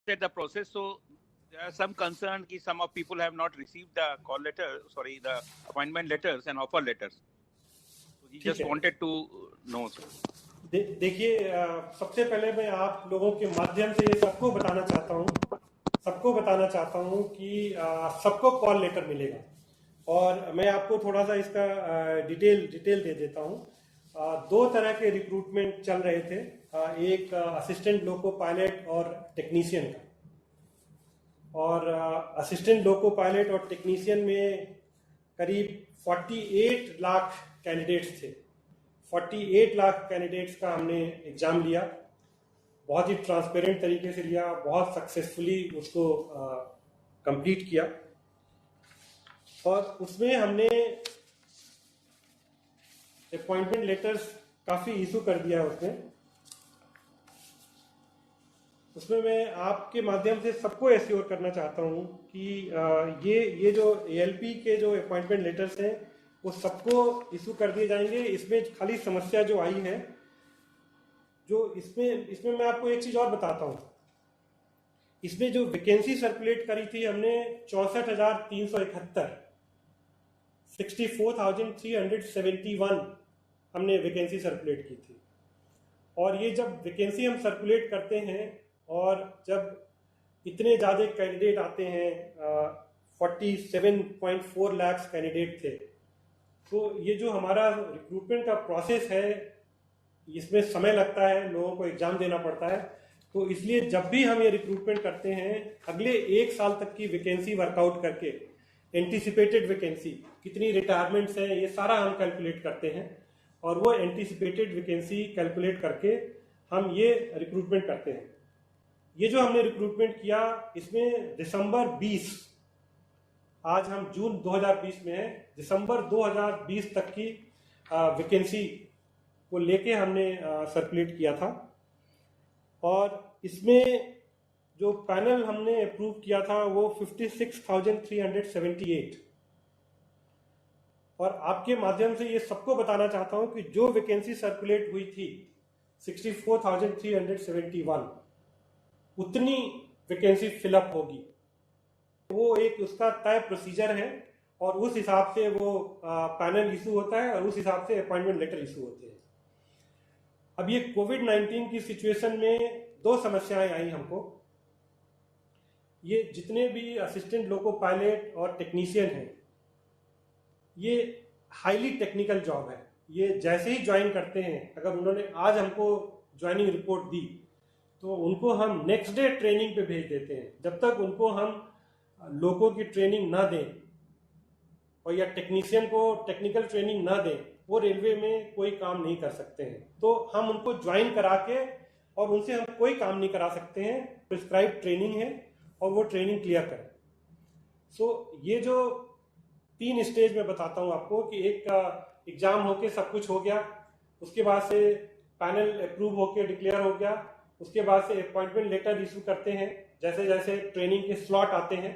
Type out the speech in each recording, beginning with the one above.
started the process. So there are some concern that some of people have not received the the appointment letters and offer letters. So he just wanted to know. देखिए, सबसे पहले मैं आप लोगों के माध्यम से ये सबको बताना चाहता हूँ कि सबको कॉल लेटर मिलेगा। और मैं आपको थोड़ा सा इसका डिटेल दे देता हूँ। दो तरह के रिक्रूटमेंट चल रहे थे, एक असिस्टेंट लोको पायलट और टेक्नीशियन का। और असिस्टेंट लोको पायलट और टेक्नीशियन में करीब 48 लाख कैंडिडेट्स थे। 48 लाख कैंडिडेट्स का हमने एग्ज़ाम लिया, बहुत ही ट्रांसपेरेंट तरीके से लिया, बहुत सक्सेसफुली उसको कंप्लीट किया। और उसमें हमने अपॉइंटमेंट लेटर्स काफ़ी इशू कर दिया। उसमें मैं आपके माध्यम से सबको एश्योर करना चाहता हूँ कि ये जो ALP के जो अपॉइंटमेंट लेटर्स हैं वो सबको इशू कर दिए जाएंगे। इसमें खाली समस्या जो आई है, जो इसमें मैं आपको एक चीज़ और बताता हूँ। इसमें जो वैकेंसी सर्कुलेट करी थी हमने 64,371, 64,371 हमने वैकेंसी सर्कुलेट की थी। और ये जब वैकेंसी हम सर्कुलेट करते हैं और जब इतने ज़्यादा कैंडिडेट आते हैं, 47.4 लाख कैंडिडेट थे, तो ये जो हमारा रिक्रूटमेंट का प्रोसेस है इसमें समय लगता है, लोगों को एग्ज़ाम देना पड़ता है। तो इसलिए जब भी हम ये रिक्रूटमेंट करते हैं, अगले 1 साल तक की वैकेंसी वर्कआउट करके, एंटीसिपेटेड वैकेंसी कितनी रिटायरमेंट्स हैं ये सारा हम कैलकुलेट करते हैं। और वो एंटीसिपेटेड वैकेंसी कैलकुलेट करके हम ये रिक्रूटमेंट करते हैं। ये जो हमने रिक्रूटमेंट किया इसमें दिसंबर 20, आज हम जून 2020 में हैं, दिसंबर 2020 तक की वैकेंसी को लेके हमने सर्कुलेट किया था। और इसमें जो पैनल हमने अप्रूव किया था वो 56,378। और आपके माध्यम से ये सबको बताना चाहता हूं कि जो वैकेंसी सर्कुलेट हुई थी 64,371, उतनी वैकेंसी फिलअप होगी। वो एक उसका तय प्रोसीजर है और उस हिसाब से वो पैनल इशू होता है और उस हिसाब से अपॉइंटमेंट लेटर इशू होते हैं। अब ये कोविड-19 की सिचुएशन में 2 समस्याएं आई हमको। ये जितने भी असिस्टेंट लोको पायलट और टेक्नीशियन हैं, ये हाईली टेक्निकल जॉब है। ये जैसे ही ज्वाइन करते हैं, अगर उन्होंने आज हमको ज्वाइनिंग रिपोर्ट दी तो उनको हम नेक्स्ट डे ट्रेनिंग पे भेज देते हैं। जब तक उनको हम लोगों की ट्रेनिंग ना दें और या टेक्नीशियन को टेक्निकल ट्रेनिंग ना दें, वो रेलवे में कोई काम नहीं कर सकते हैं। तो हम उनको ज्वाइन करा के और उनसे हम कोई काम नहीं करा सकते हैं। प्रिस्क्राइब ट्रेनिंग है और वो ट्रेनिंग क्लियर करें। सो ये जो 3 स्टेज में बताता हूँ आपको कि एक एग्जाम होके सब कुछ हो गया, उसके बाद से पैनल अप्रूव होके डिक्लेयर हो गया, उसके बाद से अपॉइंटमेंट लेटर इशू करते हैं जैसे जैसे ट्रेनिंग के स्लॉट आते हैं।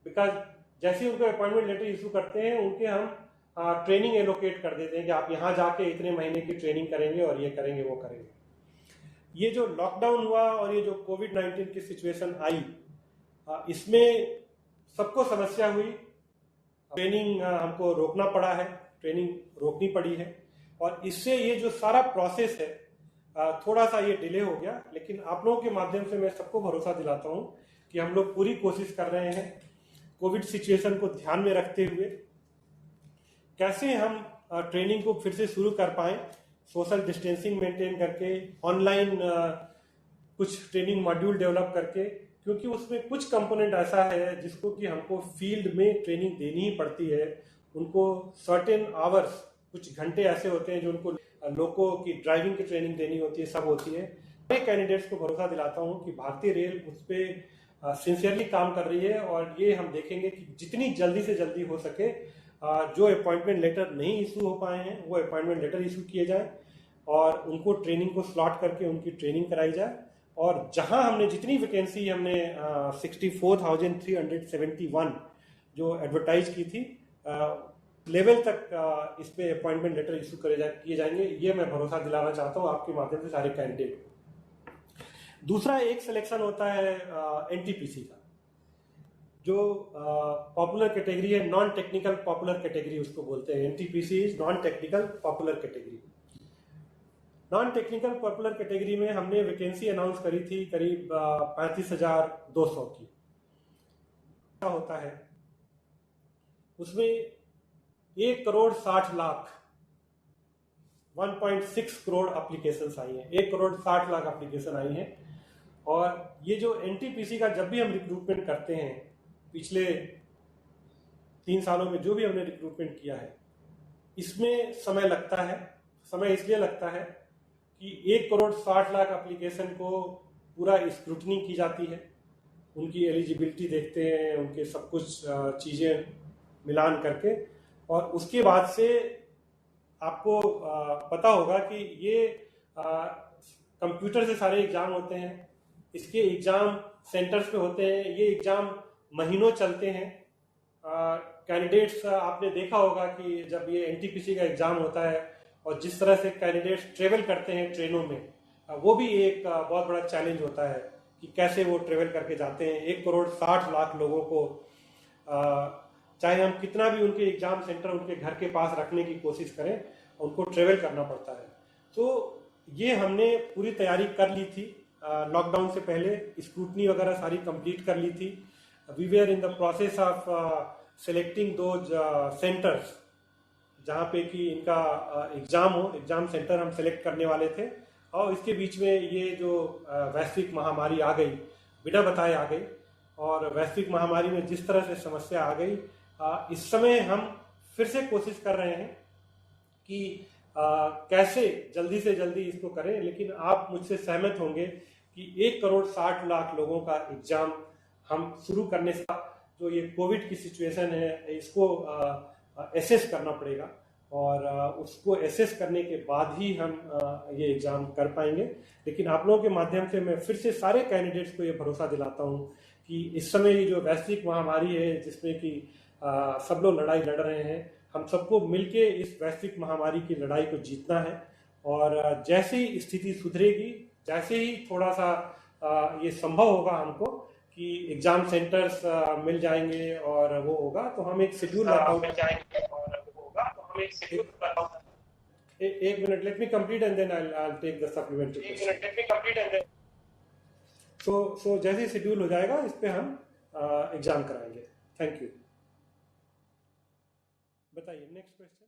बिकॉज जैसे ही उनको अपॉइंटमेंट लेटर इशू करते हैं उनके हम ट्रेनिंग एलोकेट कर देते हैं कि आप यहाँ जाके इतने महीने की ट्रेनिंग करेंगे और ये करेंगे वो करेंगे। ये जो लॉकडाउन हुआ और ये जो कोविड-19 की सिचुएशन आई, इसमें सबको समस्या हुई। ट्रेनिंग हमको रोकना पड़ा है, ट्रेनिंग रोकनी पड़ी है और इससे ये जो सारा प्रोसेस है थोड़ा सा ये डिले हो गया। लेकिन आप लोगों के माध्यम से मैं सबको भरोसा दिलाता हूँ कि हम लोग पूरी कोशिश कर रहे हैं कोविड सिचुएशन को ध्यान में रखते हुए कैसे हम ट्रेनिंग को फिर से शुरू कर पाएँ, सोशल डिस्टेंसिंग मेंटेन करके, ऑनलाइन कुछ ट्रेनिंग मॉड्यूल डेवलप करके, क्योंकि उसमें कुछ कंपोनेंट ऐसा है जिसको कि हमको फील्ड में ट्रेनिंग देनी ही पड़ती है। उनको सर्टेन आवर्स, कुछ घंटे ऐसे होते हैं जो उनको लोगों की ड्राइविंग की ट्रेनिंग देनी होती है, सब होती है। मैं कैंडिडेट्स को भरोसा दिलाता हूँ कि भारतीय रेल उस पर सिंसियरली काम कर रही है और ये हम देखेंगे कि जितनी जल्दी से जल्दी हो सके जो अपॉइंटमेंट लेटर नहीं इशू हो पाए हैं वो अपॉइंटमेंट लेटर इशू किए जाए और उनको ट्रेनिंग को स्लॉट करके उनकी ट्रेनिंग कराई जाए। और जहां हमने जितनी वैकेंसी हमने 64,371 जो एडवर्टाइज की थी लेवल तक इस पे अपॉइंटमेंट लेटर इशू किए जाएंगे, ये मैं भरोसा दिलाना चाहता हूँ आपके माध्यम से सारे कैंडिडेट। दूसरा एक सिलेक्शन होता है एनटीपीसी का, जो पॉपुलर कैटेगरी है, नॉन टेक्निकल पॉपुलर कैटेगरी उसको बोलते हैं। NTPC is non technical popular category. Non technical popular category में हमने वैकेंसी अनाउंस करी थी करीब 35,200 की। क्या होता है उसमें 1,60,00,000 1.6 करोड़ एप्लीकेशंस आई हैं, 1,60,00,000 एप्लीकेशन आई हैं। और ये जो एनटीपीसी का जब भी हम रिक्रूटमेंट करते हैं, पिछले 3 सालों में जो भी हमने रिक्रूटमेंट किया है, इसमें समय लगता है। समय इसलिए लगता है कि 1,60,00,000 एप्लीकेशन को पूरा स्क्रूटनी की जाती है, उनकी एलिजिबिलिटी देखते हैं, उनके सब कुछ चीज़ें मिलान करके, और उसके बाद से आपको पता होगा कि ये कंप्यूटर से सारे एग्ज़ाम होते हैं, इसके एग्ज़ाम सेंटर्स पे होते हैं, ये एग्ज़ाम महीनों चलते हैं। कैंडिडेट्स आपने देखा होगा कि जब ये एनटीपीसी का एग्ज़ाम होता है और जिस तरह से कैंडिडेट्स ट्रेवल करते हैं ट्रेनों में, वो भी एक बहुत बड़ा चैलेंज होता है कि कैसे वो ट्रेवल करके जाते हैं। 1,60,00,000 लोगों को चाहे हम कितना भी उनके एग्जाम सेंटर उनके घर के पास रखने की कोशिश करें, उनको ट्रेवल करना पड़ता है। तो ये हमने पूरी तैयारी कर ली थी लॉकडाउन से पहले, स्क्रूटनी वगैरह सारी कंप्लीट कर ली थी। We were in the process of selecting those centres जहाँ पे कि इनका एग्ज़ाम हो, एग्ज़ाम सेंटर हम सेलेक्ट करने वाले थे। और इसके बीच में ये जो वैश्विक महामारी आ गई, बिना बताए आ गई, और वैश्विक महामारी में जिस तरह से समस्या आ गई, इस समय हम फिर से कोशिश कर रहे हैं कि कैसे जल्दी से जल्दी इसको करें। लेकिन आप मुझसे सहमत होंगे कि 1,60,00,000 लोगों का एग्ज़ाम हम शुरू करने से, जो ये कोविड की सिचुएशन है, इसको एसेस करना पड़ेगा, और उसको एसेस करने के बाद ही हम ये एग्ज़ाम कर पाएंगे। लेकिन आप लोगों के माध्यम से मैं फिर से सारे कैंडिडेट्स को ये भरोसा दिलाता हूँ कि इस समय ये जो वैश्विक महामारी है, जिसमें कि सब लोग लड़ाई लड़ रहे हैं, हम सबको मिलके इस वैश्विक महामारी की लड़ाई को जीतना है। और जैसे ही स्थिति सुधरेगी, जैसे ही थोड़ा सा ये संभव होगा हमको कि एग्जाम सेंटर्स मिल जाएंगे और वो होगा, तो हम एक शेड्यूल एक minute, let me complete and then I take the supplementary question. So जैसे ही शेड्यूल हो जाएगा, इस पे हम एग्जाम कराएंगे। Thank you. बताइए नेक्स्ट क्वेश्चन।